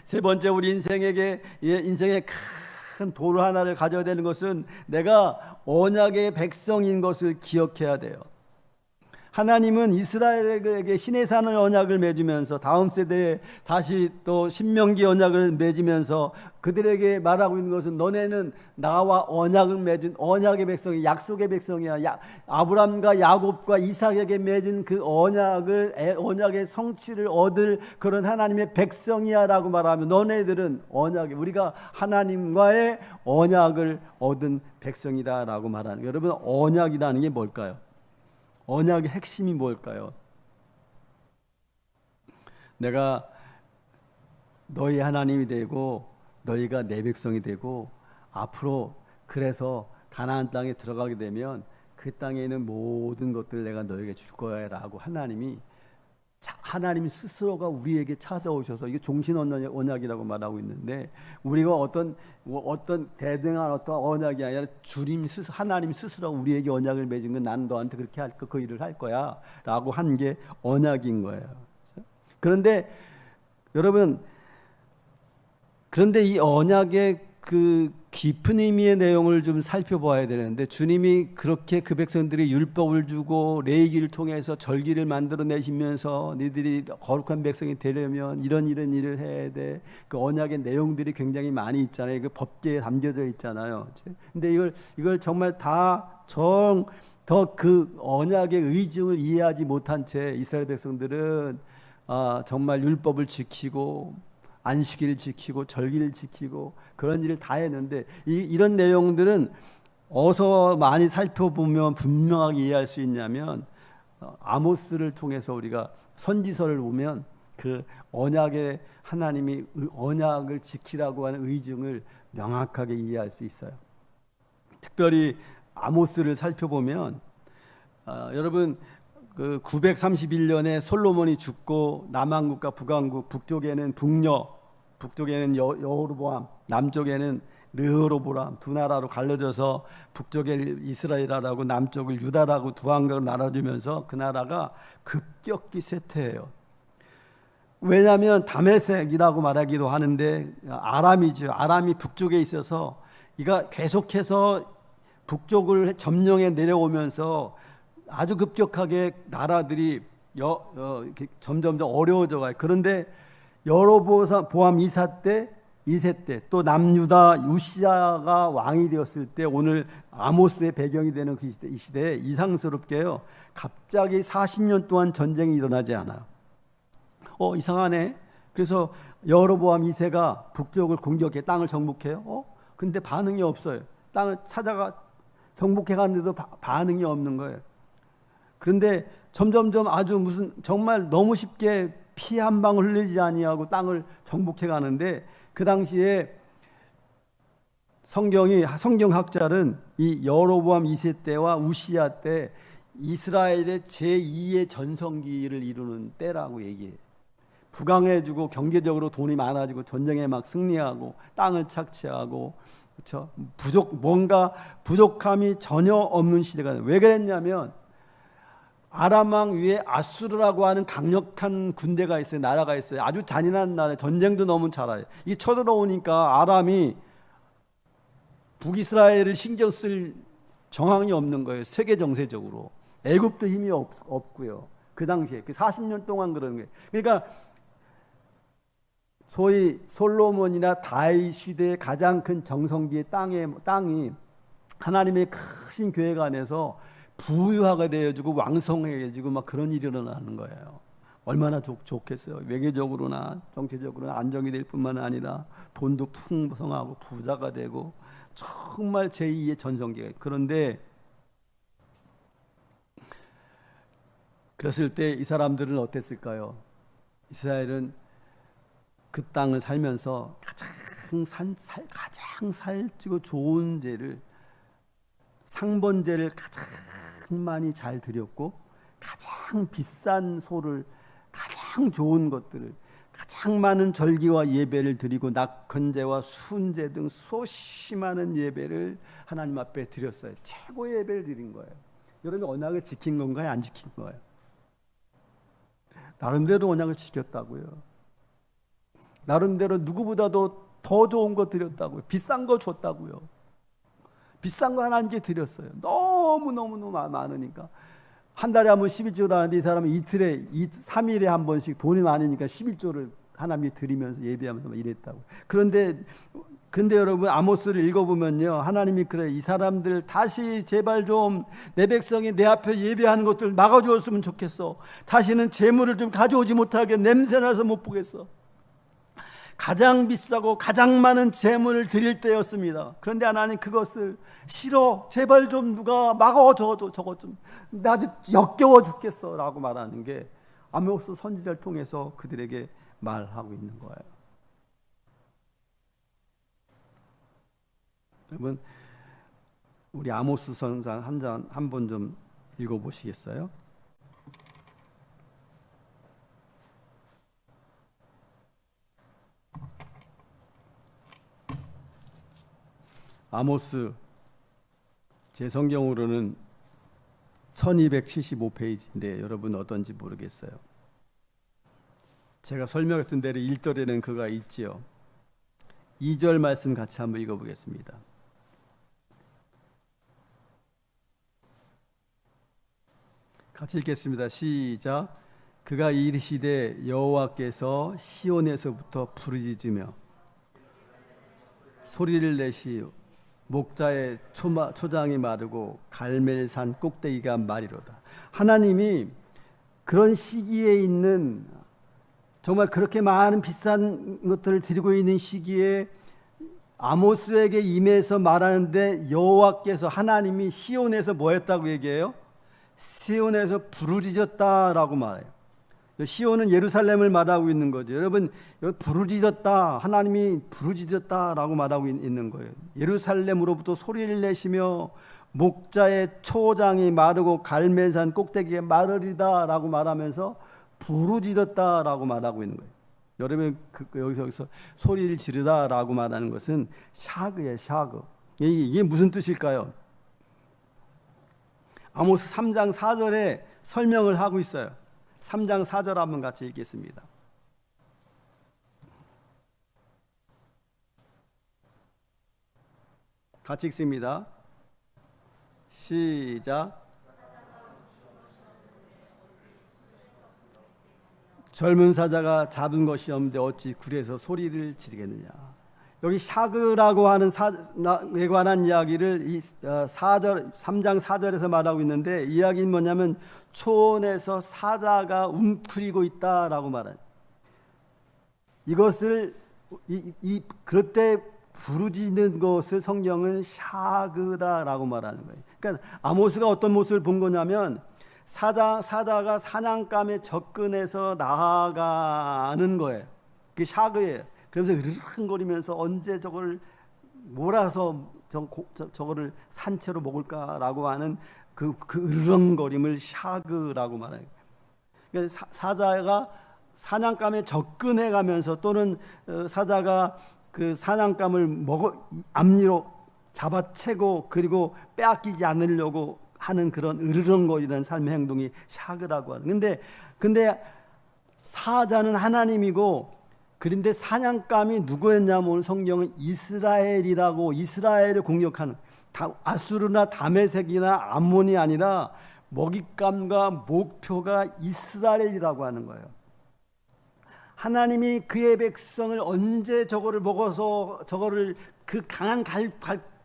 세 번째 우리 인생의 큰 도로 하나를 가져야 되는 것은 내가 언약의 백성인 것을 기억해야 돼요. 하나님은 이스라엘에게 시내산을 언약을 맺으면서 다음 세대에 다시 또 신명기 언약을 맺으면서 그들에게 말하고 있는 것은 너네는 나와 언약을 맺은 언약의 백성이 약속의 백성이야. 아브람과 야곱과 이삭에게 맺은 그 언약의 성취를 얻을 그런 하나님의 백성이야 라고 말하면 너네들은 우리가 하나님과의 언약을 얻은 백성이다 라고 말하는 여러분 언약이라는 게 뭘까요? 언약의 핵심이 뭘까요? 내가 너희 하나님이 되고 너희가 내 백성이 되고 앞으로 그래서 가나안 땅에 들어가게 되면 그 땅에 있는 모든 것들을 내가 너에게 줄 거야 라고 하나님이 하나님 스스로가 우리에게 찾아오셔서, 이게 종신 언약이라고 말하고 있는데, 우리가 어떤 대등한 어떤 언약이 아니라 주님 스스로, 하나님 스스로 우리에게 언약을 맺은 건 나는 너한테 그렇게 할 거, 그 일을 할 거야 라고 한 게 언약인 거예요. 그런데 여러분, 그런데 이 언약의 그 깊은 의미의 내용을 좀 살펴봐야 되는데, 주님이 그렇게 그 백성들이 율법을 주고 레위기를 통해서 절기를 만들어내시면서 너희들이 거룩한 백성이 되려면 이런 일을 해야 돼. 그 언약의 내용들이 굉장히 많이 있잖아요. 그 법계에 담겨져 있잖아요. 근데 이걸 정말 더 그 언약의 의중을 이해하지 못한 채 이스라엘 백성들은 정말 율법을 지키고 안식일을 지키고 절기를 지키고 그런 일을 다 했는데, 이런 내용들은 어디서 많이 살펴보면 분명하게 이해할 수 있냐면, 아모스를 통해서 우리가 선지서를 보면 그 언약의 하나님이 언약을 지키라고 하는 의중을 명확하게 이해할 수 있어요. 특별히 아모스를 살펴보면 여러분, 그 931년에 솔로몬이 죽고 남왕국과 북왕국, 북쪽에는 북쪽에는 여호르보암, 남쪽에는 르호보람 두 나라로 갈라져서 북쪽에 이스라엘이라고 남쪽을 유다라고 두 왕국으로 나눠주면서 그 나라가 급격히 쇠퇴해요. 왜냐하면 다메섹이라고 말하기도 하는데 아람이죠. 아람이 북쪽에 있어서 이가 계속해서 북쪽을 점령해 내려오면서 아주 급격하게 나라들이 점점 어려워져 가요. 그런데 여로보암 2세 때 또 남유다 우시아가 왕이 되었을 때, 오늘 아모스의 배경이 되는 이 시대에 이상스럽게요, 갑자기 40년 동안 전쟁이 일어나지 않아요. 이상하네. 그래서 여로보암 2세가 북쪽을 공격해 땅을 정복해요. 근데 반응이 없어요. 땅을 찾아가 정복해 가는데도 반응이 없는 거예요. 그런데 점점점 아주 정말 너무 쉽게 피 한 방울 흘리지 아니하고 땅을 정복해 가는데, 그 당시에 성경학자는 이 여로보암 2세 때와 우시아 때 이스라엘의 제2의 전성기를 이루는 때라고 얘기해요. 부강해지고 경제적으로 돈이 많아지고 전쟁에 막 승리하고 땅을 착취하고, 그렇죠? 뭔가 부족함이 전혀 없는 시대가 돼요. 왜 그랬냐면 아람 왕 위에 아수르라고 하는 강력한 군대가 있어요. 나라가 있어요. 아주 잔인한 나라, 전쟁도 너무 잘해요. 이게 쳐들어오니까 아람이 북이스라엘을 신경 쓸 정황이 없는 거예요. 세계 정세적으로. 애굽도 힘이 없고요. 그 당시에 그 40년 동안 그러는 거예요. 그러니까 소위 솔로몬이나 다윗 시대의 가장 큰 정성기의 땅이 하나님의 크신 계획 안에서 부유하게 되어지고 왕성해지고 막 그런 일이 일어나는 거예요. 얼마나 좋겠어요. 외교적으로나 정치적으로나 안정이 될 뿐만 아니라 돈도 풍성하고 부자가 되고 정말 제2의 전성기가. 그런데 그랬을 때 이 사람들은 어땠을까요? 이스라엘은 그 땅을 살면서 가장 살찌고 좋은 재를, 상번제를 가장 많이 잘 드렸고, 가장 비싼 소를, 가장 좋은 것들을, 가장 많은 절기와 예배를 드리고 낙헌제와 순제 등 수없이 많은 예배를 하나님 앞에 드렸어요. 최고의 예배를 드린 거예요. 여러분, 언약을 지킨 건가요? 안 지킨 거예요? 나름대로 언약을 지켰다고요. 나름대로 누구보다도 더 좋은 거 드렸다고요. 비싼 거 줬다고요. 비싼 거 하나님께 드렸어요. 너무 많으니까. 한 달에 한 번 11조를 하는데 이 사람은 3일에 한 번씩 돈이 많으니까 11조를 하나님께 드리면서 예배하면서 이랬다고. 그런데 여러분, 아모스를 읽어보면요, 하나님이 그래, 이 사람들 다시 제발 좀 내 백성이 내 앞에 예배하는 것들 막아주었으면 좋겠어. 다시는 재물을 좀 가져오지 못하게 냄새나서 못 보겠어. 가장 비싸고 가장 많은 재물을 드릴 때였습니다. 그런데 하나님 그것을 싫어. 제발 좀 누가 막아. 저거 좀. 나 아주 역겨워 죽겠어. 라고 말하는 게 아모스 선지자를 통해서 그들에게 말하고 있는 거예요. 여러분, 우리 아모스 선상 한 번 좀 읽어보시겠어요? 아모스 제 성경으로는 1275페이지인데 여러분 어떤지 모르겠어요. 제가 설명했던 대로 1절에는 그가 있지요. 2절 말씀 같이 한번 읽어보겠습니다. 같이 읽겠습니다. 시작. 그가 이르시되 여호와께서 시온에서부터 부르짖으며 소리를 내시오 목자의 초장이 마르고 갈멜산 꼭대기가 마리로다. 하나님이 그런 시기에 있는, 정말 그렇게 많은 비싼 것들을 드리고 있는 시기에 아모스에게 임해서 말하는데, 여호와께서 하나님이 시온에서 뭐 했다고 얘기해요? 시온에서 부르짖었다라고 말해요. 시온은 예루살렘을 말하고 있는 거죠. 여러분, 여기 부르짖었다, 하나님이 부르짖었다라고 말하고 있는 거예요. 예루살렘으로부터 소리를 내시며 목자의 초장이 마르고 갈멜산 꼭대기에 마르리다라고 말하면서 부르짖었다라고 말하고 있는 거예요. 여러분, 여기서 소리를 지르다라고 말하는 것은 샤그예요, 샤그. 이게 무슨 뜻일까요? 아모스 3장 4절에 설명을 하고 있어요. 3장 4절 한번 같이 읽겠습니다. 같이 읽습니다. 시작. 젊은 사자가 잡은 것이 없는데 어찌 굴에서 소리를 지르겠느냐. 여기 샤그라고 하는 사에 관한 이야기를 3장 4절에서 말하고 있는데, 이야기는 뭐냐면 초원에서 사자가 웅크리고 있다라고 말해요. 이것을 그럴 때 부르짖는 것을 성경은 샤그다라고 말하는 거예요. 그러니까 아모스가 어떤 모습을 본 거냐면, 사자가 사냥감에 접근해서 나아가는 거예요. 그게 샤그예요. 그러면서 으르렁거리면서 언제 저걸 몰아서 저거를 산채로 먹을까라고 하는 그 으르렁거림을 샤그라고 말해요. 그러니까 사자가 사냥감에 접근해 가면서, 또는 사자가 그 사냥감을 앞니로 잡아채고 그리고 빼앗기지 않으려고 하는 그런 으르렁거리는 삶의 행동이 샤그라고 하는. 근데 사자는 하나님이고, 그런데 사냥감이 누구였냐면 오늘 성경은 이스라엘이라고, 이스라엘을 공격하는, 아수르나 다메섹이나 암몬이 아니라 먹잇감과 목표가 이스라엘이라고 하는 거예요. 하나님이 그의 백성을 언제 저거를 먹어서 저거를 그 강한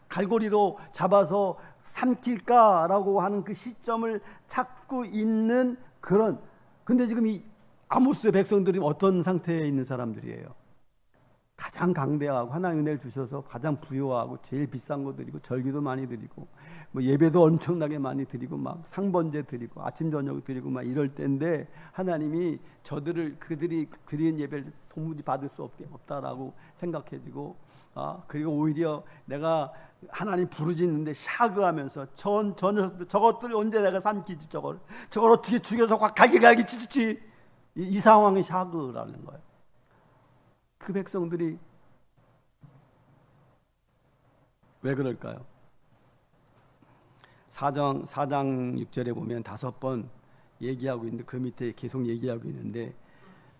갈고리로 잡아서 삼킬까라고 하는 그 시점을 찾고 있는 그런. 근데 지금 이 아모스의 백성들이 어떤 상태에 있는 사람들이에요? 가장 강대하고 하나님 은혜를 주셔서 가장 부유하고 제일 비싼 거 드리고 절기도 많이 드리고 뭐 예배도 엄청나게 많이 드리고 막 상번제 드리고 아침 저녁 드리고 막 이럴 때인데, 하나님이 그들이 드리는 예배를 도무지 받을 수 없다라고 생각해지고, 그리고 오히려 내가 하나님 부르짖는데 샤그하면서 저것들 언제 내가 삼키지, 저걸 어떻게 죽여서 갈기 찢지, 이 상황이 샤그라는 거예요. 그 백성들이 왜 그럴까요? 4장 6절에 보면 5번 얘기하고 있는데, 그 밑에 계속 얘기하고 있는데,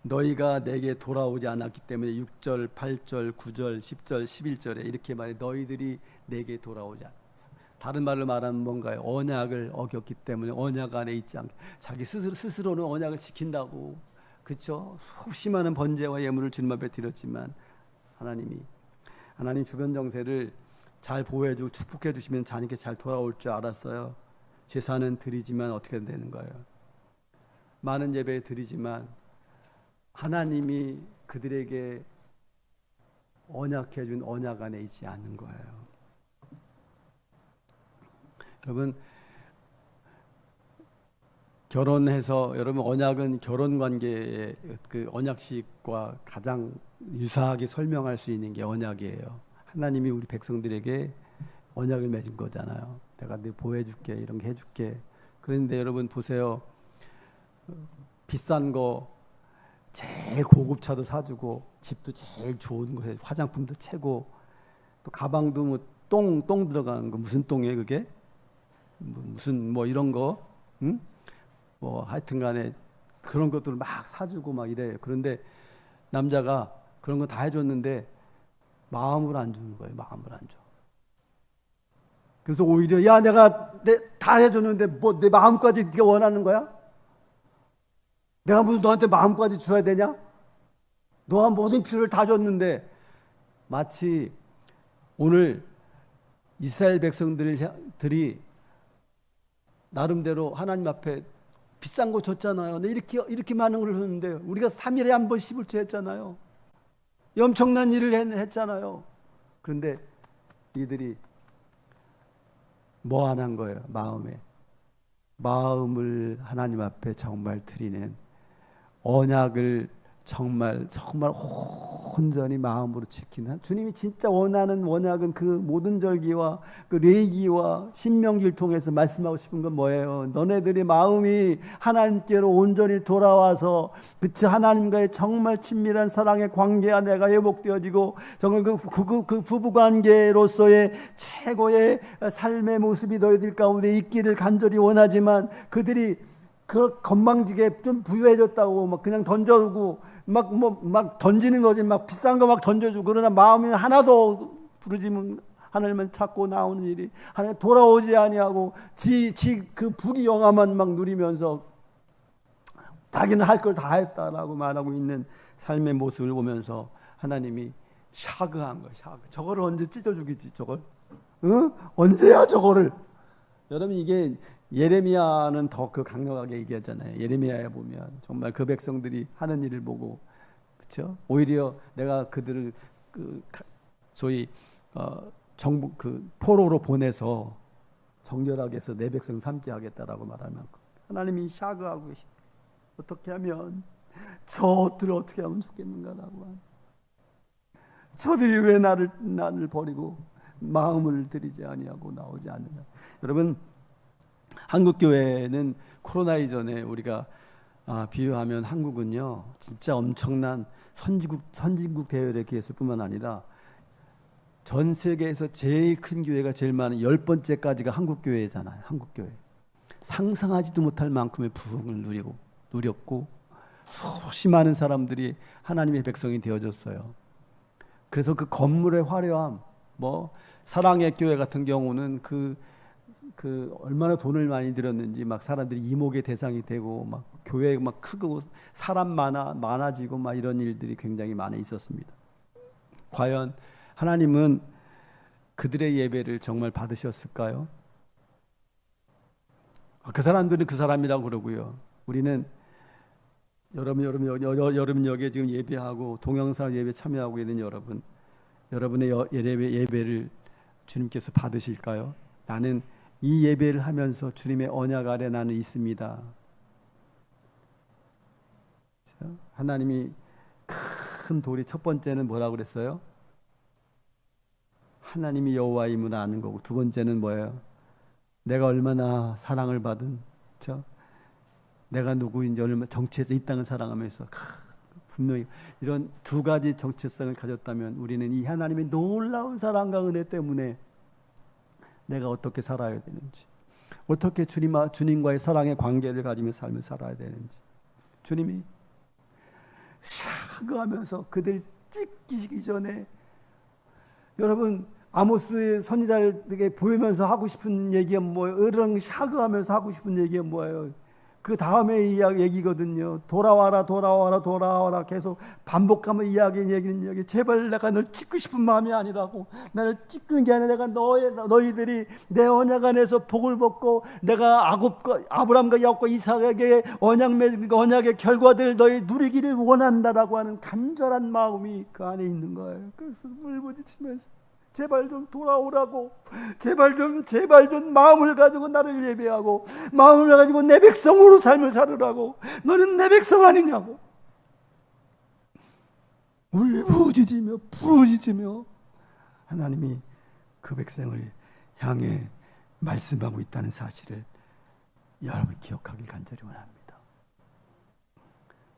너희가 내게 돌아오지 않았기 때문에 6절, 8절, 9절, 10절, 11절에 이렇게 말해, 너희들이 내게 돌아오지 않았다. 다른 말로 말하면 뭔가요? 언약을 어겼기 때문에 언약 안에 있지 않게, 자기 스스로는 언약을 지킨다고, 그렇죠? 수없이 많은 번제와 예물을 주님 앞에 드렸지만, 하나님 주변 정세를 잘 보호해주고 축복해 주시면 자녀께 잘 돌아올 줄 알았어요. 제사는 드리지만 어떻게 되는 거예요? 많은 예배 드리지만 하나님이 그들에게 언약해 준 언약 안에 있지 않는 거예요. 여러분, 결혼해서, 여러분, 언약은 결혼 관계의 그 언약식과 가장 유사하게 설명할 수 있는 게 언약이에요. 하나님이 우리 백성들에게 언약을 맺은 거잖아요. 내가 늘 보호해줄게, 이런 게 해줄게. 그런데 여러분 보세요. 비싼 거, 제일 고급차도 사주고, 집도 제일 좋은 거, 화장품도 최고, 또 가방도 뭐 똥 들어가는 거 무슨 똥이에요 그게? 무슨 뭐 이런 거, 응? 뭐 하여튼간에 그런 것들을 막 사주고 막 이래요. 그런데 남자가 그런 거 다 해줬는데 마음을 안 주는 거예요. 마음을 안 줘. 그래서 오히려 야 내가 다 해줬는데 뭐 내 마음까지 네가 원하는 거야? 내가 무슨 너한테 마음까지 줘야 되냐? 너가 모든 필요를 다 줬는데, 마치 오늘 이스라엘 백성들이 나름대로 하나님 앞에 비싼 거 줬잖아요. 이렇게 많은 걸 줬는데 우리가 3일에 한 번 씹을 줄 했잖아요. 엄청난 일을 했잖아요. 그런데 이들이 뭐 안 한 거예요? 마음을 하나님 앞에 정말 드리는 언약을 정말 온전히 마음으로 지키는, 주님이 진짜 원하는 언약은 그 모든 절기와 그 레위기와 신명기를 통해서 말씀하고 싶은 건 뭐예요? 너네들이 마음이 하나님께로 온전히 돌아와서 그치 하나님과의 정말 친밀한 사랑의 관계가 내가 회복되어지고 정말 그 부부관계로서의 최고의 삶의 모습이 너희들 가운데 있기를 간절히 원하지만, 그들이 그 건방지게 좀 부유해졌다고 막 그냥 던져주고 막 던지는 거지, 막 비싼 거 막 던져주고, 그러나 마음이 하나도 부르짖으면 하늘만 찾고 나오는 일이 하나님 돌아오지 아니하고 그 부귀 영화만 막 누리면서 자기는 할 걸 다 했다라고 말하고 있는 삶의 모습을 보면서 하나님이 샤그한 거야. 저거를 언제 찢어 주겠지 저걸? 응? 언제야 저거를? 여러분, 이게 예레미야는 더 그 강력하게 얘기하잖아요. 예레미야에 보면 정말 그 백성들이 하는 일을 보고, 그렇죠? 오히려 내가 그들을 소위 정부 포로로 보내서 정결하게 해서 내 백성 삼게 하겠다라고 말하면 하나님이 샤그하고 계십니다. 어떻게 하면 저들을 어떻게 하면 좋겠는가라고. 저들이 왜 나를 버리고 마음을 들이지 아니하고 나오지 않느냐. 여러분, 한국교회는 코로나 이전에 우리가 비유하면 한국은요 진짜 엄청난 선진국 대열에 기했을 뿐만 아니라 전 세계에서 제일 큰 교회가 제일 많은 10번째까지가 한국교회잖아요. 한국교회. 상상하지도 못할 만큼의 부흥을 누렸고 수없이 많은 사람들이 하나님의 백성이 되어졌어요. 그래서 그 건물의 화려함, 뭐 사랑의 교회 같은 경우는 그 얼마나 돈을 많이 들였는지 막 사람들이 이목의 대상이 되고 막 교회 막 크고 사람 많아지고 막 이런 일들이 굉장히 많이 있었습니다. 과연 하나님은 그들의 예배를 정말 받으셨을까요? 그 사람들은 그 사람이라고 그러고요. 우리는 여러분 여기에 지금 예배하고 동영상 예배 참여하고 있는 여러분의 예배를 주님께서 받으실까요? 나는 이 예배를 하면서 주님의 언약 아래 나는 있습니다. 하나님이 큰 돌이, 첫 번째는 뭐라고 그랬어요? 하나님이 여호와임을 아는 거고, 두 번째는 뭐예요? 내가 얼마나 사랑을 받은, 그렇죠? 내가 누구인지, 얼마나 정체에서 이 땅을 사랑하면서 분명히 이런 두 가지 정체성을 가졌다면 우리는 이 하나님의 놀라운 사랑과 은혜 때문에 내가 어떻게 살아야 되는지, 어떻게 주님과의 사랑의 관계를 가지며 삶을 살아야 되는지, 주님이 샤그하면서 그들 찢기기 전에, 여러분 아모스 선지자에게 보이면서 하고 싶은 얘기가 뭐예요? 으르렁 샤그하면서 하고 싶은 얘기가 뭐예요? 그 다음에 얘기거든요. 돌아와라 계속 반복하면 얘기는 여기, 제발 내가 널 찍고 싶은 마음이 아니라고. 나를 찍는 게 아니라 내가 너희들이 내 언약 안에서 복을 받고 내가 아브람과 야곱과 이삭에게 언약 맺은 그 언약의 결과들 너희 누리기를 원한다라고 하는 간절한 마음이 그 안에 있는 거예요. 그래서 울부짖으면서 제발 좀 돌아오라고, 제발 좀 마음을 가지고 나를 예배하고 마음을 가지고 내 백성으로 삶을 살으라고. 너는 내 백성 아니냐고 울부짖으며 부르짖으며 하나님이 그 백성을 향해 말씀하고 있다는 사실을 여러분 기억하길 간절히 원합니다.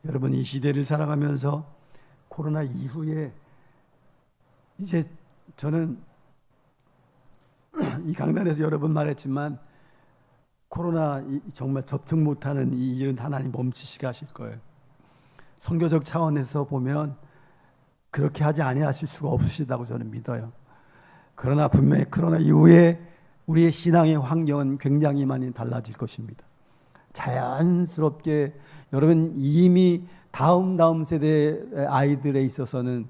여러분, 이 시대를 살아가면서 코로나 이후에 이제 저는 이 강단에서 여러 번 말했지만 코로나 정말 접촉 못하는 이 일은 하나님 멈추시게 하실 거예요. 선교적 차원에서 보면 그렇게 하지 아니하실 수가 없으시다고 저는 믿어요. 그러나 분명히 코로나 이후에 우리의 신앙의 환경은 굉장히 많이 달라질 것입니다. 자연스럽게 여러분 이미 다음 세대 아이들에 있어서는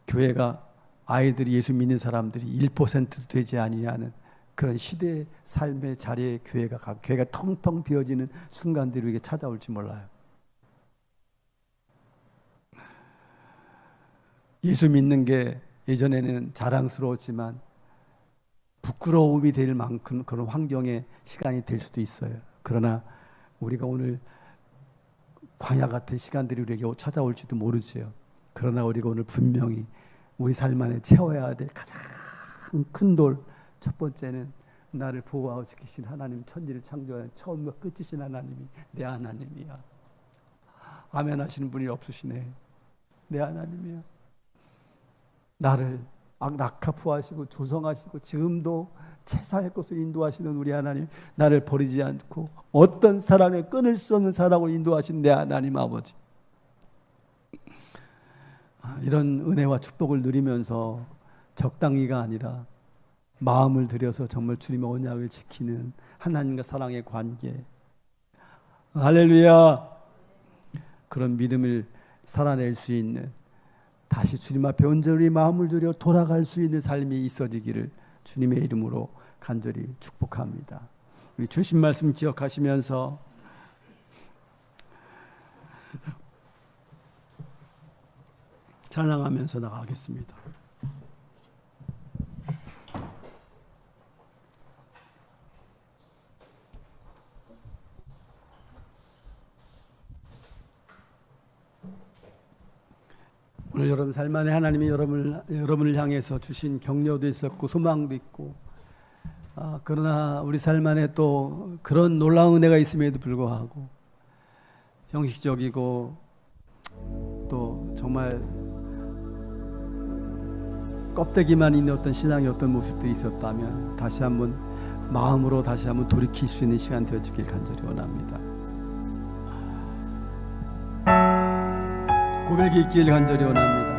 교회가 아이들이 예수 믿는 사람들이 1%도 되지 아니하는 그런 시대의 삶의 자리에 교회가 텅텅 비어지는 순간들이 우리에게 찾아올지 몰라요. 예수 믿는 게 예전에는 자랑스러웠지만 부끄러움이 될 만큼 그런 환경의 시간이 될 수도 있어요. 그러나 우리가 오늘 광야 같은 시간들이 우리에게 찾아올지도 모르지요. 그러나 우리가 오늘 분명히 우리 삶 안에 채워야 될 가장 큰 돌, 첫 번째는 나를 보호하고 지키신 하나님, 천지를 창조하는 처음과 끝이신 하나님이 내 하나님이야. 아멘 하시는 분이 없으시네. 내 하나님이야. 나를 낙하푸하시고 조성하시고 지금도 최상의 것을 인도하시는 우리 하나님, 나를 버리지 않고 어떤 사랑에 끊을 수 없는 사랑으로 인도하신 내 하나님 아버지, 이런 은혜와 축복을 누리면서 적당히가 아니라 마음을 들여서 정말 주님의 언약을 지키는 하나님과 사랑의 관계, 할렐루야, 그런 믿음을 살아낼 수 있는, 다시 주님 앞에 온전히 마음을 들여 돌아갈 수 있는 삶이 있어지기를 주님의 이름으로 간절히 축복합니다. 우리 주신 말씀 기억하시면서 찬양하면서 나가겠습니다. 오늘 여러분 삶 안에 하나님이 여러분을 향해서 주신 격려도 있었고 소망도 있고, 그러나 우리 삶 안에 또 그런 놀라운 은혜가 있음에도 불구하고 형식적이고 또 정말 껍데기만 있는 어떤 신앙의 어떤 모습도 있었다면 다시 한번 마음으로 다시 한번 돌이킬 수 있는 시간 되어지길 간절히 원합니다. 고백이 있길 간절히 원합니다.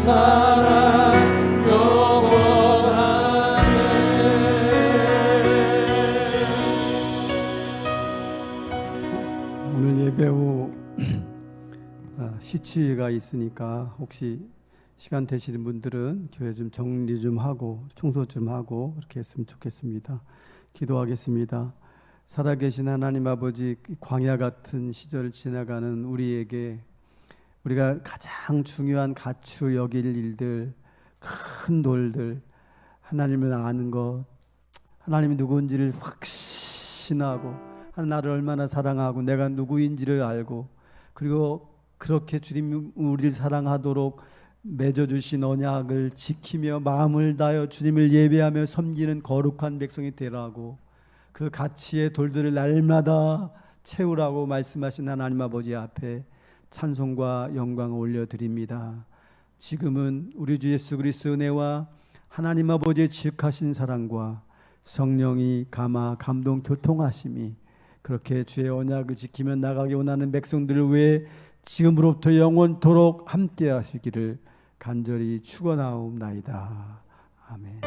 사랑 영원하네. 오늘 예배 후 시치가 있으니까 혹시 시간 되시는 분들은 교회 좀 정리 좀 하고 청소 좀 하고 그렇게 했으면 좋겠습니다. 기도하겠습니다. 살아계신 하나님 아버지, 광야 같은 시절을 지나가는 우리에게 우리가 가장 중요한 가추 여길 일들, 큰 돌들, 하나님을 아는 것, 하나님이 누구인지를 확신하고 나를 얼마나 사랑하고 내가 누구인지를 알고, 그리고 그렇게 주님 우리를 사랑하도록 맺어주신 언약을 지키며 마음을 다하여 주님을 예배하며 섬기는 거룩한 백성이 되라고, 그 가치의 돌들을 날마다 채우라고 말씀하신 하나님 아버지 앞에 찬송과 영광을 올려드립니다. 지금은 우리 주 예수 그리스도의 은혜와 하나님 아버지의 지극하신 사랑과 성령이 감화 감동 교통하심이 그렇게 주의 언약을 지키며 나가기 원하는 백성들을 위해 지금으로부터 영원토록 함께 하시기를 간절히 축원하옵나이다. 아멘.